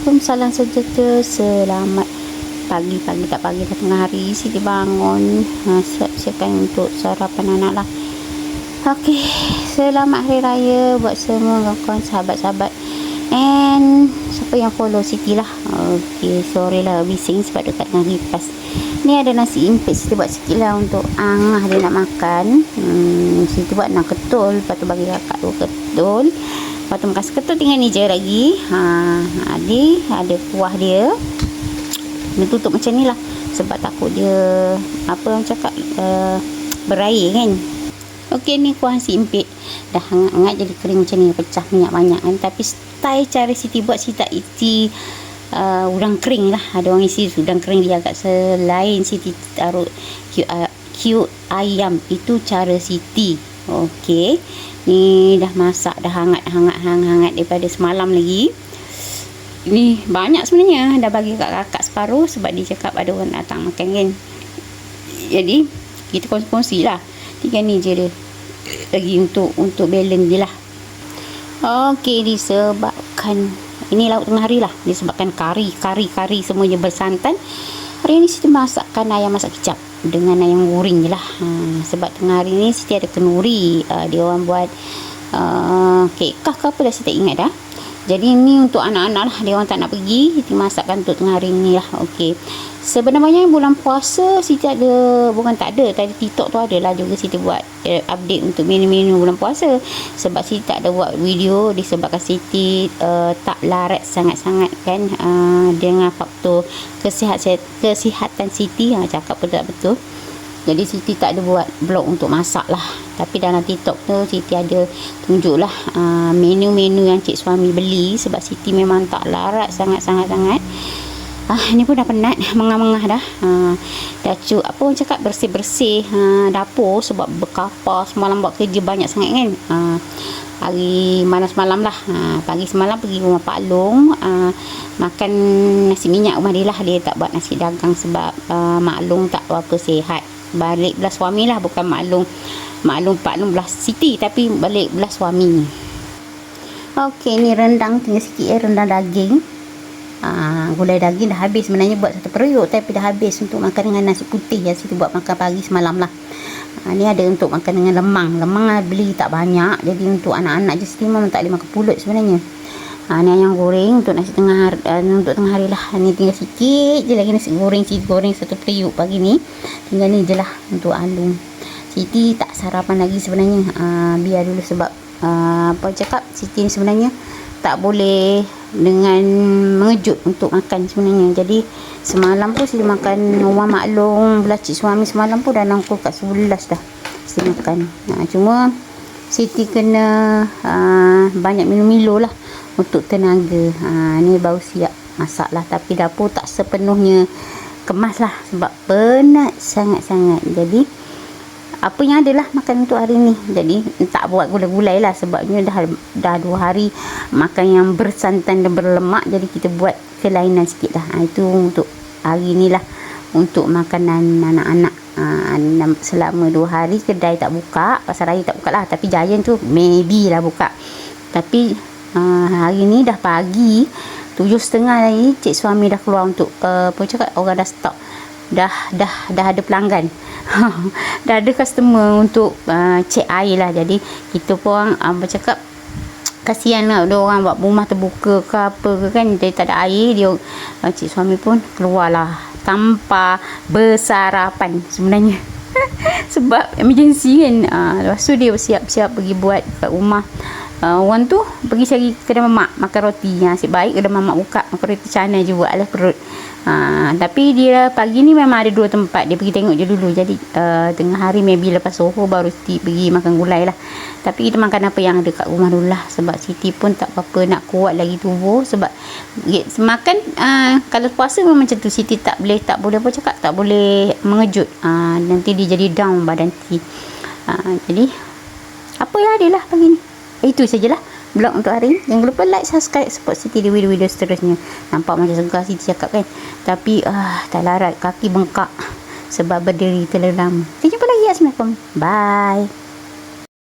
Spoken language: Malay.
Waalaikumsalam sejahtera. Selamat pagi-pagi, tak pagi dah tengah hari. Siti bangun, siap-siapkan untuk sarapan anak lah. Okey, selamat hari raya buat semua kawan-kawan, sahabat-sahabat, and siapa yang follow Siti lah. Okey, sorry lah bising sebab dekat dengan kipas. Ni ada nasi impit, Siti buat sikit lah untuk Angah dia nak makan. Siti buat nak ketul, lepas tu bagi kakak tu ketul. Lepas tu makan seketul, tinggal ni je lagi. Adik ada kuah dia. Dia tutup macam ni lah, sebab takut dia apa orang cakap berair kan. Okey, ni kuah nasi impit dah hangat-hangat jadi kering macam ni, pecah minyak banyak kan. Tapi style cara Siti buat, Siti tak isi udang kering lah. Ada orang isi udang kering, dia agak selain. Siti taruh cube ayam, itu cara Siti. Okey, ni dah masak, dah hangat daripada semalam lagi. Ni banyak sebenarnya, dah bagi kat kakak separuh sebab dia cakap ada orang datang makan kan. Jadi kita kongsi-kongsi lah. Tinggal ni je dia lagi untuk balance je lah. Okey, disebabkan ini lauk tengah hari lah, disebabkan kari semuanya bersantan. Hari ni Siti masakkan ayam masak kicap dengan ayam goreng je lah. Sebab tengah hari ni Siti ada kenduri. Dia orang buat kek kah ke apa dah, Siti tak ingat dah. Jadi ni untuk anak-anak lah, dia orang tak nak pergi, Siti masakkan untuk tengah hari ni lah. Okey, sebenarnya bulan puasa Siti ada, bukan tak ada, tadi TikTok tu ada lah juga Siti buat update untuk menu-menu bulan puasa. Sebab Siti tak ada buat video disebabkan Siti tak larat sangat-sangat kan, dengan faktor kesihatan Siti. Cakap pun tak betul. Jadi Siti tak ada buat vlog untuk masak lah. Tapi dalam TikTok tu Siti ada tunjuk lah menu-menu yang cik suami beli. Sebab Siti memang tak larat sangat-sangat. Ni pun dah penat, mengah-mengah dah. Dah apa orang cakap, bersih-bersih dapur sebab berkapar semalam buat kerja banyak sangat kan. Hari malam semalam lah, pagi semalam pergi rumah Pak Long, makan nasi minyak rumah dia lah. Dia tak buat nasi dagang sebab Mak Long tak berapa sihat. Balik belah suami lah, bukan Mak Long Pak Long belah Siti, tapi balik belah suami. Okey, ni rendang tinggal sikit rendang daging. Gulai daging dah habis sebenarnya buat satu periuk, tapi dah habis untuk makan dengan nasi putih yang Siti buat makan pagi semalam lah. Ni ada untuk makan dengan lemang beli tak banyak, jadi untuk anak-anak je. Siti memang tak boleh makan pulut sebenarnya. Ni ayam goreng untuk nasi tengah hari lah. Ni tinggal sikit je lagi nasi goreng. Siti goreng satu periuk pagi ni, tinggal ni je lah untuk alung. Siti tak sarapan lagi sebenarnya, biar dulu sebab apa cakap, Siti sebenarnya tak boleh dengan mengejut untuk makan sebenarnya. Jadi semalam pun Siti makan rumah Mak Long belah cik suami, semalam pun dah nangkul kat 11 dah Siti makan. Cuma Siti kena banyak minum Milo lah untuk tenaga. Ni baru siap masak lah, tapi dapur tak sepenuhnya kemas lah sebab penat sangat-sangat. Jadi apa yang ada lah makan untuk hari ni. Jadi tak buat gulai-gulai lah, sebabnya dah 2 hari makan yang bersantan dan berlemak. Jadi kita buat kelainan sikit lah. Itu untuk hari ni lah, untuk makanan anak-anak. Selama 2 hari kedai tak buka, pasar raya tak buka lah. Tapi Giant tu maybe lah buka. Tapi hari ni dah pagi 7.30 lagi, cik suami dah keluar untuk apa cakap, orang dah stok, dah ada pelanggan. Dah ada customer untuk cek air lah. Jadi kita pun bercakap kasihan lah, ada orang buat rumah terbuka ke apa ke kan, jadi tak ada air. Dia cik suami pun keluar lah tanpa bersarapan sebenarnya. Sebab emergency kan. Lepas tu dia siap-siap pergi buat kat rumah orang tu, pergi cari kedai mamak makan roti. Asyik baik kedai mamak buka makan roti canai je buat lah perut. Tapi dia pagi ni memang ada 2 tempat, dia pergi tengok je dulu. Jadi tengah hari maybe lepas Soho baru Siti pergi makan gulai lah. Tapi kita makan apa yang ada kat rumah dulu lah, sebab Siti pun tak apa-apa nak kuat lagi tubuh. Sebab makan kalau puasa memang macam tu, Siti tak boleh apa cakap, tak boleh mengejut. Nanti dia jadi down badan Siti. Jadi apa yang ada lah pagi ni. Itu sajalah vlog untuk hari ni. Jangan lupa like, subscribe, support Siti di video-video seterusnya. Nampak macam segar Siti cakap kan, tapi tak larat, kaki bengkak sebab berdiri terlalu lama. Kita jumpa lagi. Assalamualaikum, bye.